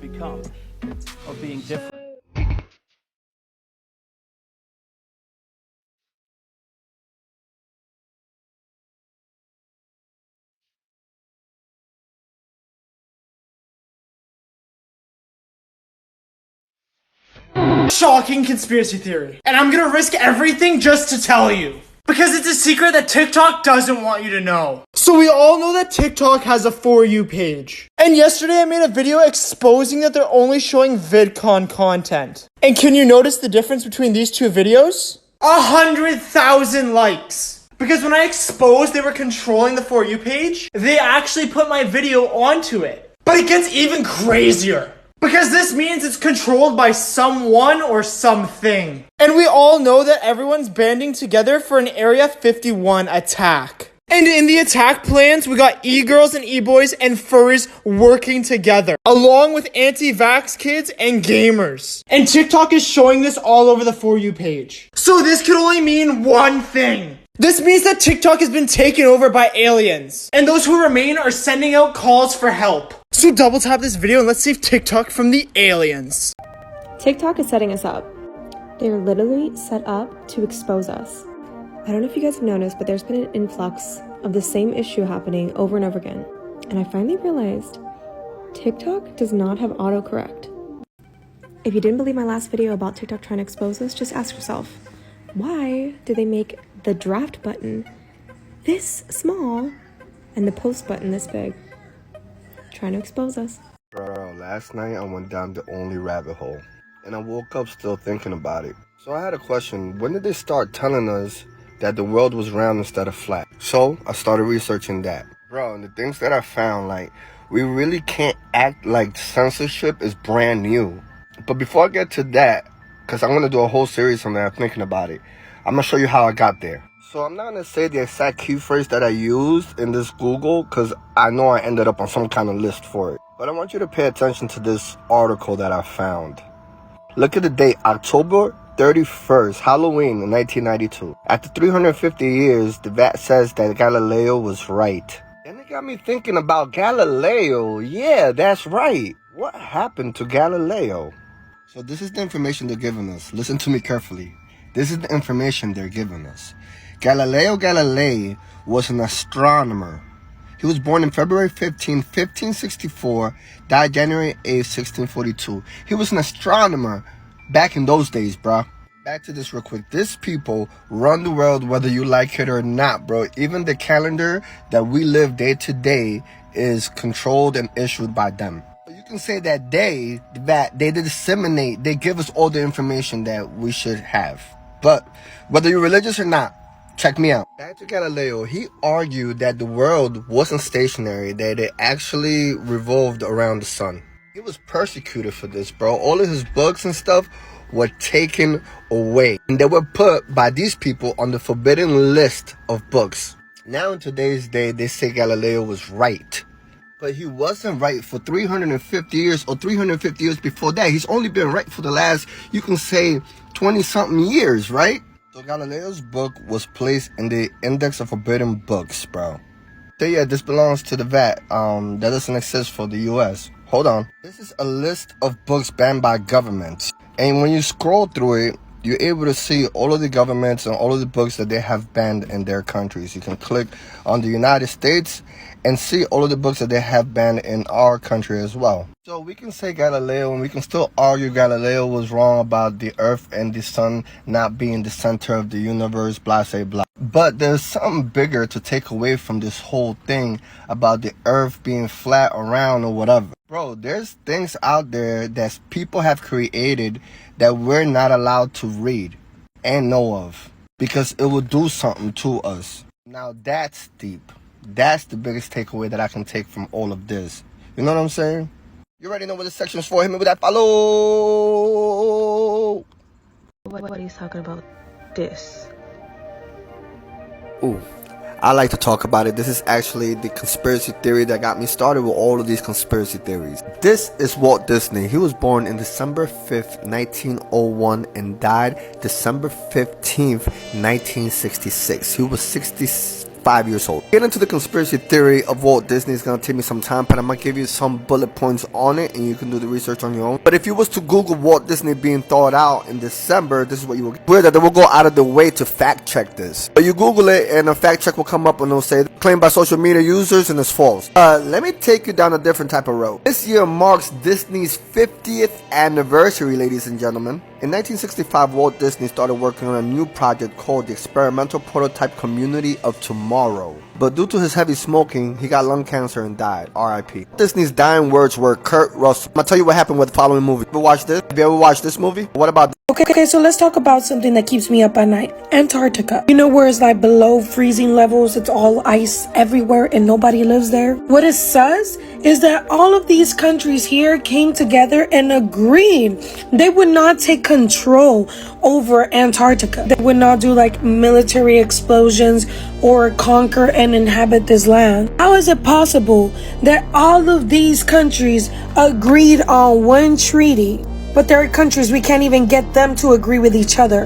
become of being different. Shocking conspiracy theory. And I'm gonna risk everything just to tell you. Because it's a secret that TikTok doesn't want you to know. So we all know that TikTok has a For You page. And yesterday I made a video exposing that they're only showing VidCon content. And can you notice the difference between these two videos? 100,000 likes. Because when I exposed they were controlling the For You page, they actually put my video onto it. But it gets even crazier. Because this means it's controlled by someone or something. And we all know that everyone's banding together for an Area 51 attack. And in the attack plans, we got e-girls and e-boys and furries working together, along with anti-vax kids and gamers. And TikTok is showing this all over the For You page. So this could only mean one thing. This means that TikTok has been taken over by aliens. And those who remain are sending out calls for help. So double tap this video and let's save TikTok from the aliens. TikTok is setting us up. They are literally set up to expose us. I don't know if you guys have noticed, but there's been an influx of the same issue happening over and over again. And I finally realized TikTok does not have autocorrect. If you didn't believe my last video about TikTok trying to expose us, just ask yourself, why did they make the draft button this small and the post button this big? Trying to expose us. Bro, last night I went down the only rabbit hole, and I woke up still thinking about it. So I had a question: when did they start telling us that the world was round instead of flat? So I started researching that. Bro, and the things that I found, like, we really can't act like censorship is brand new. But before I get to that, because I'm going to do a whole series on that, I'm thinking about it, I'm going to show you how I got there. So I'm not going to say the exact key phrase that I used in this Google, because I know I ended up on some kind of list for it. But I want you to pay attention to this article that I found. Look at the date, October 31st, Halloween in 1992. After 350 years, the VAT says that Galileo was right. And it got me thinking about Galileo. Yeah, that's right. What happened to Galileo? So this is the information they're giving us. Listen to me carefully. This is the information they're giving us. Galileo Galilei was an astronomer. He was born in February 15, 1564, died January 8, 1642. He was an astronomer back in those days, bro. Back to this real quick. These people run the world whether you like it or not, bro. Even the calendar that we live day to day is controlled and issued by them. You can say that they disseminate, they give us all the information that we should have. But whether you're religious or not, check me out. Back to Galileo, he argued that the world wasn't stationary, that it actually revolved around the sun. He was persecuted for this, bro. All of his books and stuff were taken away. And they were put by these people on the forbidden list of books. Now in today's day, they say Galileo was right. But he wasn't right for 350 years or 350 years before that. He's only been right for the last, you can say, 20-something years, right? So Galileo's book was placed in the Index of Forbidden Books, bro. So yeah, this belongs to the VAT. That doesn't exist for the US. Hold on. This is a list of books banned by governments. And when you scroll through it, you're able to see all of the governments and all of the books that they have banned in their countries. You can click on the United States and see all of the books that they have banned in our country as well. So we can say Galileo, and we can still argue Galileo was wrong about the earth and the sun not being the center of the universe, blah, say, blah. But there's something bigger to take away from this whole thing about the earth being flat or round or whatever. Bro, there's things out there that people have created that we're not allowed to read and know of because it will do something to us. Now that's deep. That's the biggest takeaway that I can take from all of this. You know what I'm saying? You already know what this section's for. Hit me with that follow. What he's talking about this. Ooh, I like to talk about it. This is actually the conspiracy theory that got me started with all of these conspiracy theories. This is Walt Disney. He was born in December 5th, 1901 and died December 15th, 1966. He was 65 5 years old. Get into the conspiracy theory of Walt Disney is gonna take me some time, but I'm gonna give you some bullet points on it and you can do the research on your own. But if you was to Google Walt Disney being thawed out in December, this is what you will get. Weird that they will go out of the way to fact check this. But you Google it and a fact check will come up and it'll say claimed by social media users and it's false. Let me take you down a different type of road. This year marks Disney's 50th anniversary, ladies and gentlemen. In 1965, Walt Disney started working on a new project called the Experimental Prototype Community of Tomorrow. But due to his heavy smoking, he got lung cancer and died. R.I.P. Disney's dying words were Kurt Russell. I'm gonna tell you what happened with the following movie. Have you watched this? Have you ever watched this movie? What about this? Okay, so let's talk about something that keeps me up at night. Antarctica. You know where it's like below freezing levels, it's all ice everywhere and nobody lives there? What it says is that all of these countries here came together and agreed they would not take control over Antarctica. They would not do like military explosions or conquer and inhabit this land. How is it possible that all of these countries agreed on one treaty, but there are countries we can't even get them to agree with each other?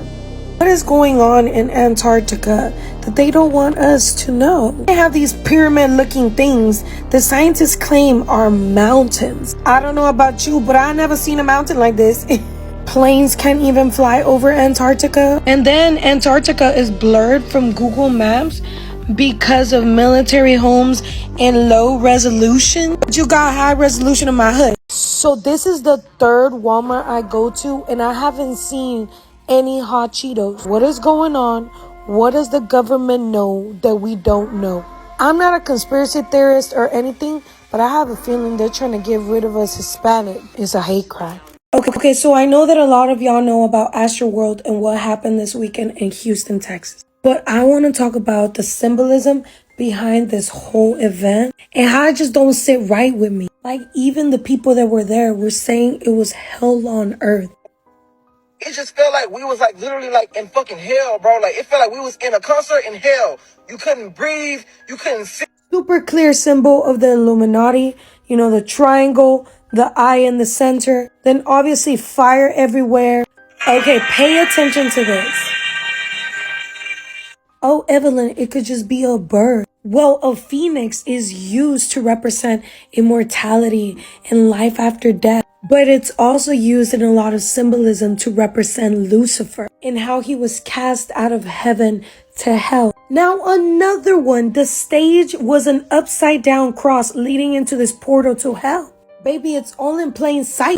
What is going on in Antarctica that they don't want us to know? They have these pyramid-looking things that scientists claim are mountains. I don't know about you, but I never seen a mountain like this. Planes can't even fly over Antarctica. And then Antarctica is blurred from Google Maps because of military homes and low resolution. But you got high resolution in my hood. So this is the third Walmart I go to and I haven't seen any hot Cheetos. What is going on? What does the government know that we don't know? I'm not a conspiracy theorist or anything, but I have a feeling they're trying to get rid of us Hispanic. It's a hate crime. Okay, so I know that a lot of y'all know about Astroworld and what happened this weekend in Houston, Texas. But I want to talk about the symbolism behind this whole event and how it just don't sit right with me. Like even the people that were there were saying it was hell on earth. It just felt like we was like literally like in fucking hell, bro. Like it felt like we was in a concert in hell. You couldn't breathe. You couldn't see. Super clear symbol of the Illuminati. You know, the triangle, the eye in the center. Then obviously fire everywhere. Okay, pay attention to this. Oh, Evelyn, it could just be a bird. Well, a phoenix is used to represent immortality and life after death. But it's also used in a lot of symbolism to represent Lucifer and how he was cast out of heaven to hell. Now another one, the stage was an upside down cross leading into this portal to hell. Baby, it's all in plain sight.